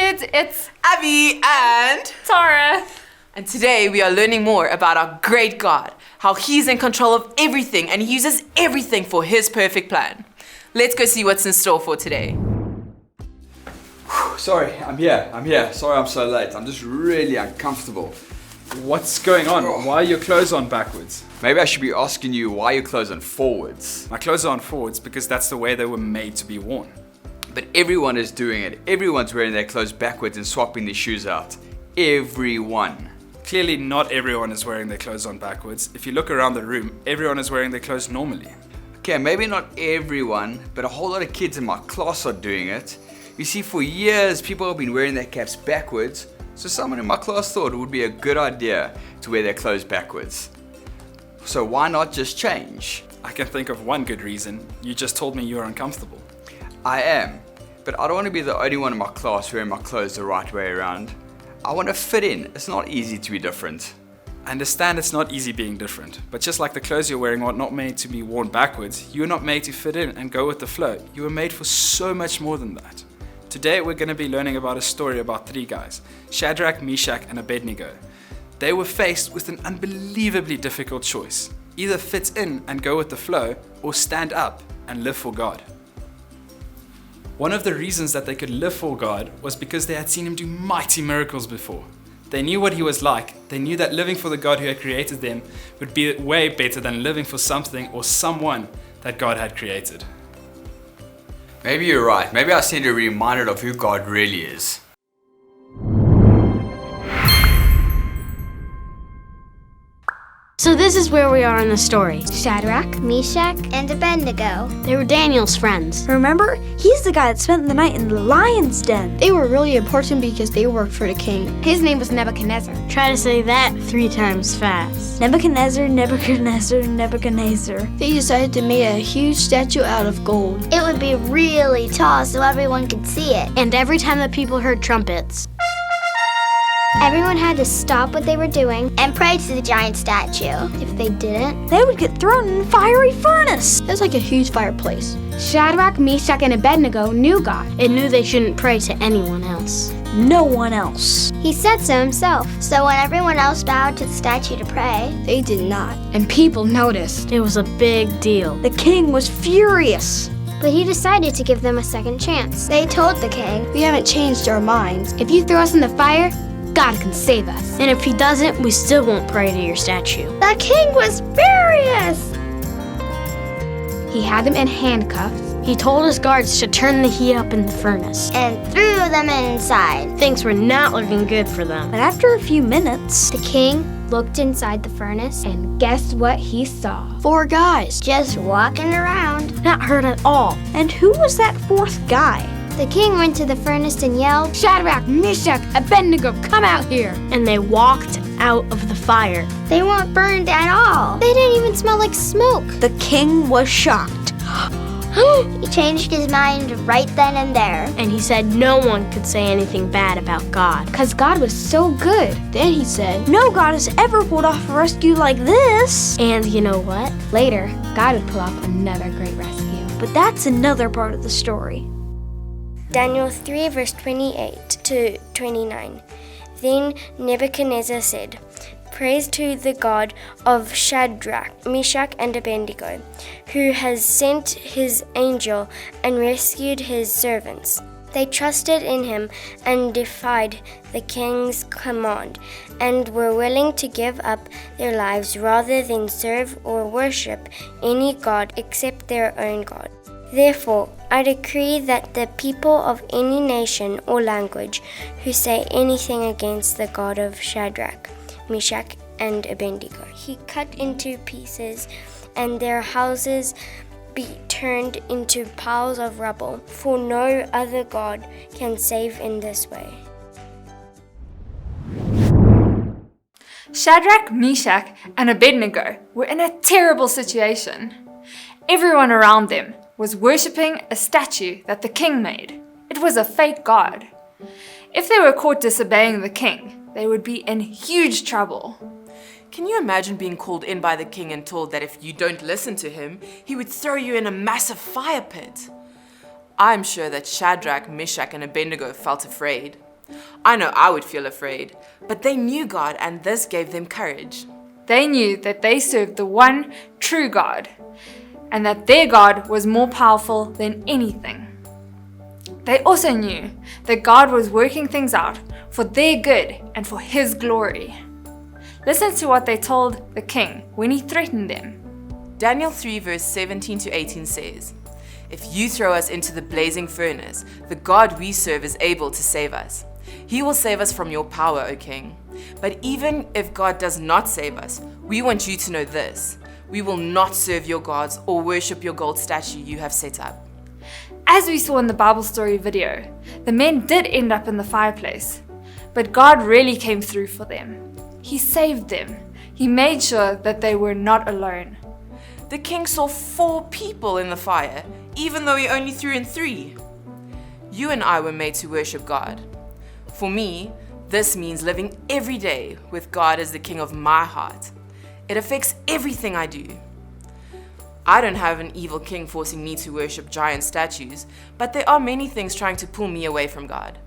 kids, it's Abby and Tara. And today we are learning more about our great God, how He's in control of everything and He uses everything for His perfect plan. Let's go see what's in store for today. Sorry, I'm here. Sorry I'm so late. I'm just really uncomfortable. What's going on? Why are your clothes on backwards? Maybe I should be asking you why your clothes on forwards. My clothes are on forwards because that's the way they were made to be worn. But everyone is doing it. Everyone's wearing their clothes backwards and swapping their shoes out. Everyone. Clearly not everyone is wearing their clothes on backwards. If you look around the room, everyone is wearing their clothes normally. Okay, maybe not everyone, but a whole lot of kids in my class are doing it. You see, for years people have been wearing their caps backwards, so someone in my class thought it would be a good idea to wear their clothes backwards. So why not just change? I can think of one good reason. You just told me you're uncomfortable. I am, but I don't want to be the only one in my class wearing my clothes the right way around. I want to fit in. It's not easy to be different. I understand it's not easy being different, but just like the clothes you're wearing are not made to be worn backwards, you're not made to fit in and go with the flow. You were made for so much more than that. Today we're going to be learning about a story about three guys, Shadrach, Meshach, and Abednego. They were faced with an unbelievably difficult choice. Either fit in and go with the flow, or stand up and live for God. One of the reasons that they could live for God was because they had seen Him do mighty miracles before. They knew what He was like. They knew that living for the God who had created them would be way better than living for something or someone that God had created. Maybe you're right. Maybe I need to be reminded of who God really is. So this is where we are in the story. Shadrach, Meshach, and Abednego. They were Daniel's friends. Remember? He's the guy that spent the night in the lion's den. They were really important because they worked for the king. His name was Nebuchadnezzar. Try to say that 3 times fast. Nebuchadnezzar, Nebuchadnezzar, Nebuchadnezzar. They decided to make a huge statue out of gold. It would be really tall so everyone could see it. And every time the people heard trumpets, everyone had to stop what they were doing and pray to the giant statue. If they didn't, they would get thrown in a fiery furnace. It was like a huge fireplace. Shadrach, Meshach, and Abednego knew God. It knew they shouldn't pray to anyone else. No one else. He said so himself. So when everyone else bowed to the statue to pray, they did not. And people noticed. It was a big deal. The king was furious. But he decided to give them a second chance. They told the king, "We haven't changed our minds. If you throw us in the fire, God can save us. And if He doesn't, we still won't pray to your statue." The king was furious. He had them in handcuffs. He told his guards to turn the heat up in the furnace and threw them inside. Things were not looking good for them. But after a few minutes, the king looked inside the furnace, and guess what he saw? 4 guys just walking around. Not hurt at all. And who was that 4th guy? The king went to the furnace and yelled, "Shadrach, Meshach, Abednego, come out here!" And they walked out of the fire. They weren't burned at all. They didn't even smell like smoke. The king was shocked. He changed his mind right then and there. And he said no one could say anything bad about God. Because God was so good. Then he said, "No God has ever pulled off a rescue like this." And you know what? Later, God would pull off another great rescue. But that's another part of the story. Daniel 3 verse 28 to 29. Then Nebuchadnezzar said, "Praise to the God of Shadrach, Meshach, and Abednego, who has sent his angel and rescued his servants. They trusted in him and defied the king's command, and were willing to give up their lives rather than serve or worship any god except their own God. Therefore, I decree that the people of any nation or language who say anything against the God of Shadrach, Meshach, and Abednego, He cut into pieces, and their houses be turned into piles of rubble, for no other God can save in this way." Shadrach, Meshach, and Abednego were in a terrible situation. Everyone around them was worshipping a statue that the king made. It was a fake god. If they were caught disobeying the king, they would be in huge trouble. Can you imagine being called in by the king and told that if you don't listen to him, he would throw you in a massive fire pit? I'm sure that Shadrach, Meshach, and Abednego felt afraid. I know I would feel afraid, but they knew God and this gave them courage. They knew that they served the one true God, and that their God was more powerful than anything. They also knew that God was working things out for their good and for His glory. Listen to what they told the king when he threatened them. Daniel 3 verse 17 to 18 says, "If you throw us into the blazing furnace, the God we serve is able to save us. He will save us from your power, O king. But even if God does not save us, we want you to know this: we will not serve your gods or worship your gold statue you have set up." As we saw in the Bible story video, the men did end up in the fireplace, but God really came through for them. He saved them. He made sure that they were not alone. The king saw 4 people in the fire, even though he only threw in 3. You and I were made to worship God. For me, this means living every day with God as the king of my heart. It affects everything I do. I don't have an evil king forcing me to worship giant statues, but there are many things trying to pull me away from God.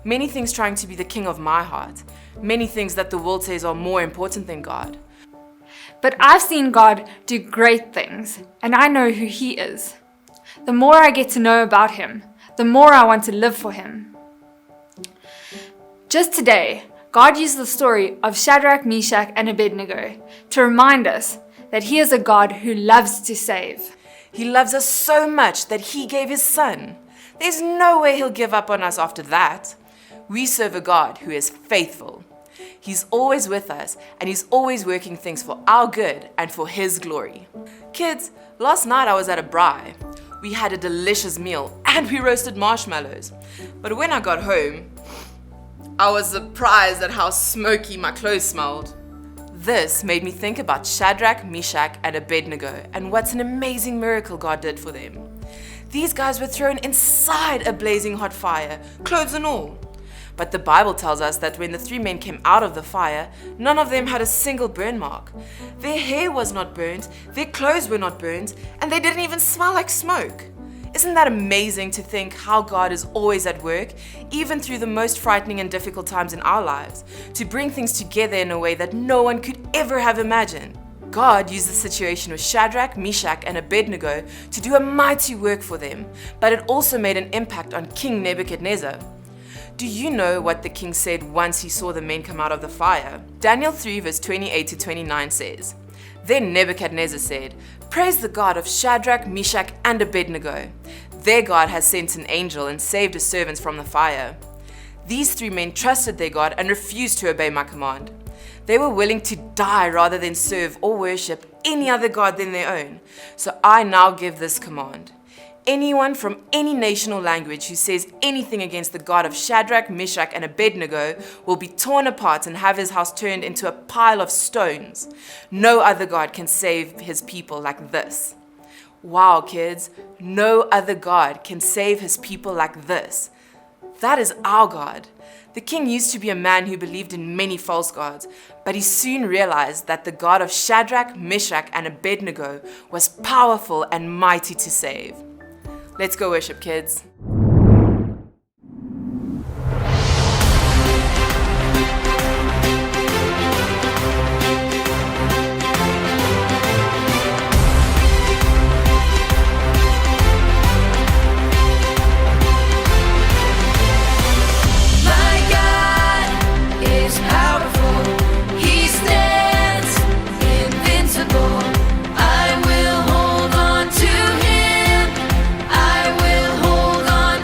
Many things trying to be the king of my heart. Many things that the world says are more important than God. But I've seen God do great things, and I know who He is. The more I get to know about Him, the more I want to live for Him. Just today, God used the story of Shadrach, Meshach, and Abednego to remind us that He is a God who loves to save. He loves us so much that He gave His Son. There's no way He'll give up on us after that. We serve a God who is faithful. He's always with us, and He's always working things for our good and for His glory. Kids, last night I was at a braai. We had a delicious meal and we roasted marshmallows. But when I got home, I was surprised at how smoky my clothes smelled. This made me think about Shadrach, Meshach, and Abednego and what an amazing miracle God did for them. These guys were thrown inside a blazing hot fire, clothes and all. But the Bible tells us that when the 3 men came out of the fire, none of them had a single burn mark. Their hair was not burnt, their clothes were not burnt, and they didn't even smell like smoke. Isn't that amazing to think how God is always at work, even through the most frightening and difficult times in our lives, to bring things together in a way that no one could ever have imagined? God used the situation with Shadrach, Meshach, and Abednego to do a mighty work for them, but it also made an impact on King Nebuchadnezzar. Do you know what the king said once he saw the men come out of the fire? Daniel 3 verse 28 to 29 says, "Then Nebuchadnezzar said, 'Praise the God of Shadrach, Meshach, and Abednego. Their God has sent an angel and saved his servants from the fire.' These 3 men trusted their God and refused to obey my command. They were willing to die rather than serve or worship any other God than their own. So I now give this command. Anyone from any nation or language who says anything against the God of Shadrach, Meshach, and Abednego will be torn apart and have his house turned into a pile of stones. No other God can save his people like this." Wow, kids, no other God can save his people like this. That is our God. The king used to be a man who believed in many false gods, but he soon realized that the God of Shadrach, Meshach, and Abednego was powerful and mighty to save. Let's go worship, kids. I will hold on to Him. I will hold on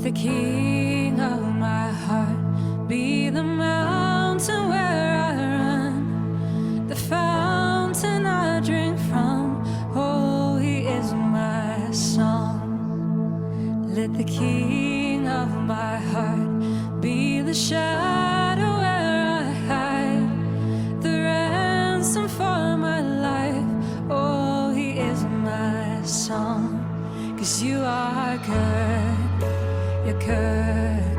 the king of my heart be the mountain where I run, the fountain I drink from. Oh, he is my song. Let the king of my heart be the shadow where I hide, the ransom for my life. Oh, he is my song. 'Cause you are good, you're good,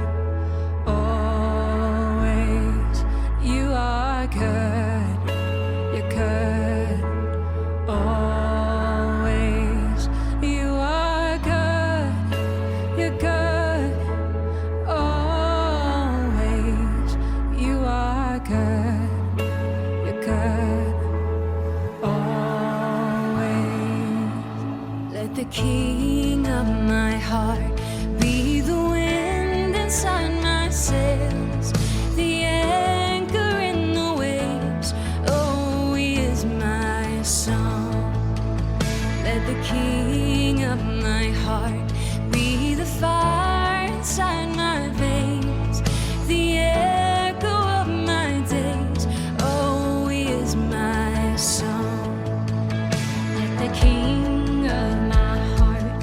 always. You are good, you're good, always. You are good, you're good, always. You are good, you're good, always. Let the king of my heart be the wind inside my sails, the anchor in the waves. Oh, he is my song. Let the king of my heart be the fire inside my veins, the echo of my days. Oh, he is my song. Let the king of my heart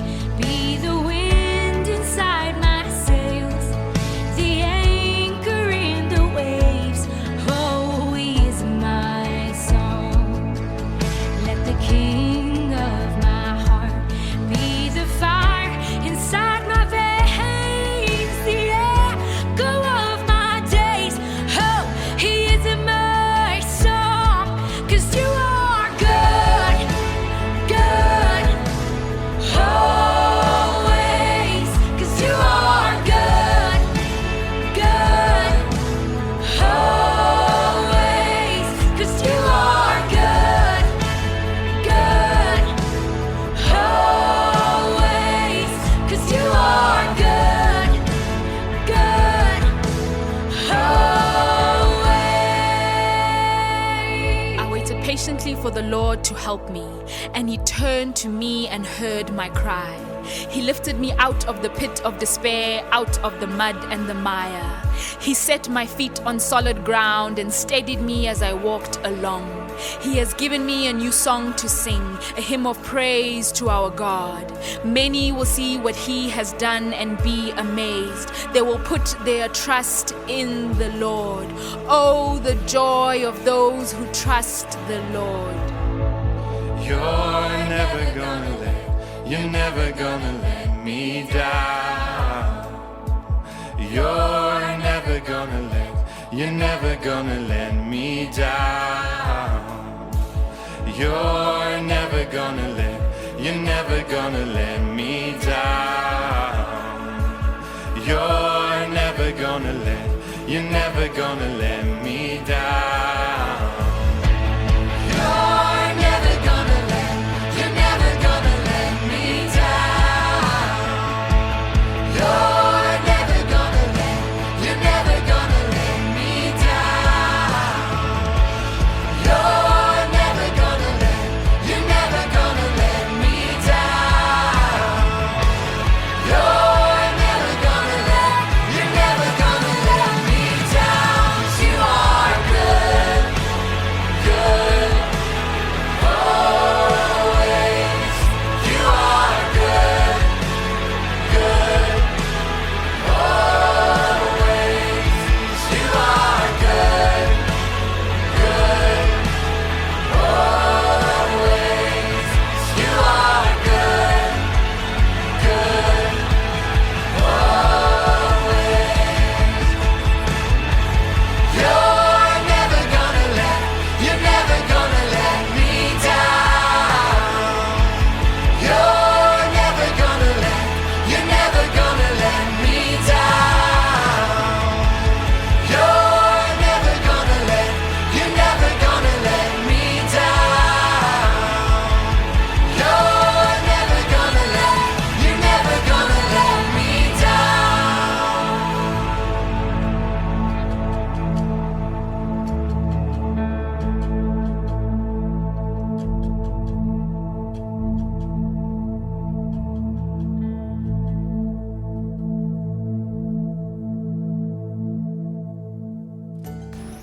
be the wind inside my sails, the anchor in the waves. Oh, he is my song. Let the king of my heart be the fire inside my veins, the echo of my days. Oh, he is my song. 'Cause you are good, good, always. 'Cause you are good, good, always. 'Cause you are good, good, always. 'Cause you are good, good, always. I waited patiently for the Lord to help me, and he turned to me and heard my cry. He lifted me out of the pit of despair, out of the mud and the mire. He set my feet on solid ground and steadied me as I walked along. He has given me a new song to sing, a hymn of praise to our God. Many will see what he has done and be amazed. They will put their trust in the Lord. Oh, the joy of those who trust the Lord. You're never gonna let me down. You're never gonna let me down. You're never gonna let me down. You're never gonna let me down. You're never gonna let me down. You're never gonna let me down. You're never gonna let me down. You're never gonna let me down. You are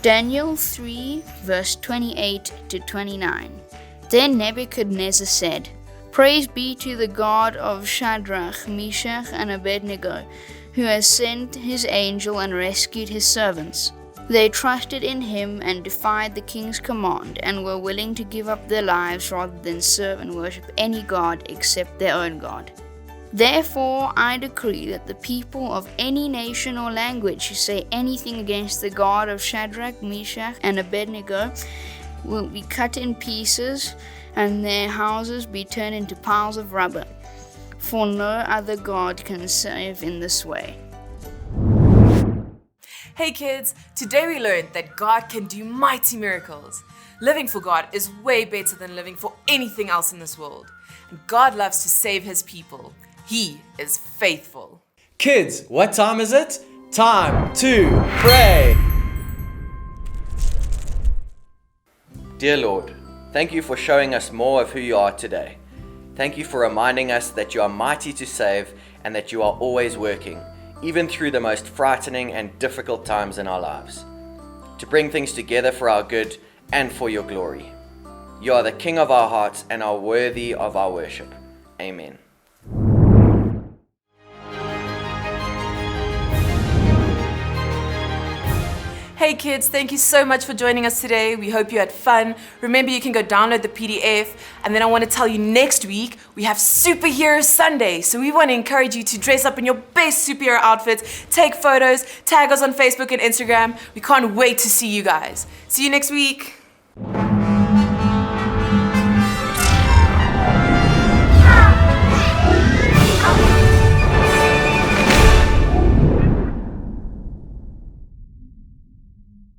Daniel 3, verse 28 to 29. Then Nebuchadnezzar said, Praise be to the God of Shadrach, Meshach, and Abednego, who has sent his angel and rescued his servants. They trusted in him and defied the king's command, and were willing to give up their lives rather than serve and worship any god except their own God. Therefore I decree that the people of any nation or language who say anything against the God of Shadrach, Meshach, and Abednego will be cut in pieces, and their houses be turned into piles of rubber. For no other God can save in this way. Hey kids, today we learned that God can do mighty miracles. Living for God is way better than living for anything else in this world. And God loves to save his people. He is faithful. Kids, what time is it? Time to pray. Dear Lord, thank you for showing us more of who you are today. Thank you for reminding us that you are mighty to save and that you are always working, even through the most frightening and difficult times in our lives, to bring things together for our good and for your glory. You are the King of our hearts and are worthy of our worship. Amen. Hey kids, thank you so much for joining us today. We hope you had fun. Remember, you can go download the PDF. And then I want to tell you, next week, we have Superhero Sunday. So we want to encourage you to dress up in your best superhero outfits, take photos, tag us on Facebook and Instagram. We can't wait to see you guys. See you next week.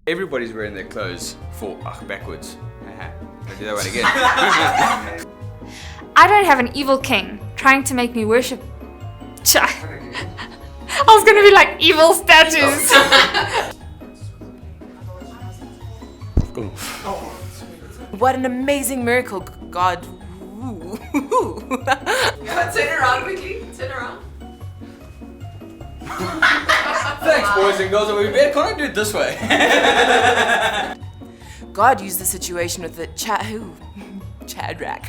Everybody's wearing their clothes backwards. I'll do that one again. I don't have an evil king trying to make me worship. I was gonna be like evil statues. What an amazing miracle, God. Turn around quickly. Turn around. Thanks, boys and girls. Can't I do it this way? God used the situation with the Shadrach.